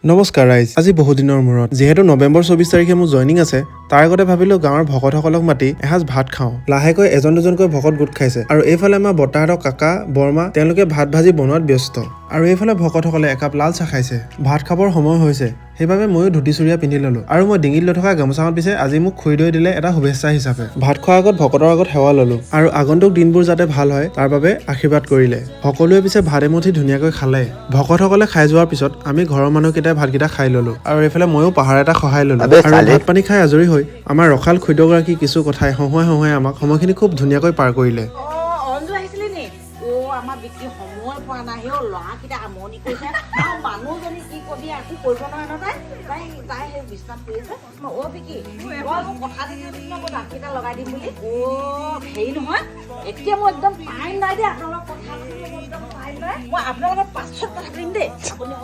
নমস্কাৰ ৰাইজ, আজি বহুদিনৰ মূৰত যেহেতু নৱেম্বৰ 24 তাৰিখে মোৰ জইনিং আছে, তাৰ আগতে ভাবিলো গাঁৱৰ ভকতসকলক মাতি এসাঁজ ভাত খাওঁ। লাহেকৈ এজন দুজনকৈ ভকত গোট খাইছে আৰু এইফালে আমাৰ বৰ্তাহঁতৰ কাকা বৰমা তেওঁলোকে ভাত ভাজি বনোৱাত ব্যস্ত আৰু এইফালে ভকতসকলে একাপ লাল চাহ খাইছে। ভাত খাবৰ সময় হৈছে, সেইবাবে ময়ো ধুতি চুৰিয়া পিন্ধি ললো আৰু মই ডিঙিত লৈ থকা গামোচাখন পিছে আজি মোক খুৰীদৈ দিলে এটা শুভেচ্ছা হিচাপে। ভাত খোৱাৰ আগত ভকতৰ আগত সেৱা ললো আৰু আগন্তুক দিনবোৰ যাতে ভাল হয় তাৰ বাবে আশীৰ্বাদ কৰিলে। সকলোৱে পিছে ভাত এমুঠি ধুনীয়াকৈ খালে। ভকতসকলে খাই যোৱাৰ পিছত আমি ঘৰৰ মানুহকেইটাই ভাতকেইটা খাই ললো আৰু এইফালে ময়ো পাহাৰ এটা সহায় ললো আৰু ভাত পানী খাই আজৰি হৈ আমাৰ ৰখাল খুইদগৰাকী কিছু কথাই হহুৱাই আমাক সময়খিনি খুব ধুনীয়াকৈ পাৰ কৰিলে। আমাৰ বিকি সময় পোৱা নাই সেই ল'ৰাকেইটা আমনি কৰিছে আৰু মানুহজনী কি কবি একো কৰিব নোৱাৰে ন তাই সেই বিছনাত পৰি আছে। বিকি মই কথা দিছিলো মই ৰাতিটা লগাই দিম বুলি। হেৰি নহয় এতিয়া মই একদম টাইম নাই দেই আপোনালোকৰ কথা একদম টাইম নাই। মই আপোনালোকৰ পাছত কথা পাতিম দেই। আপুনি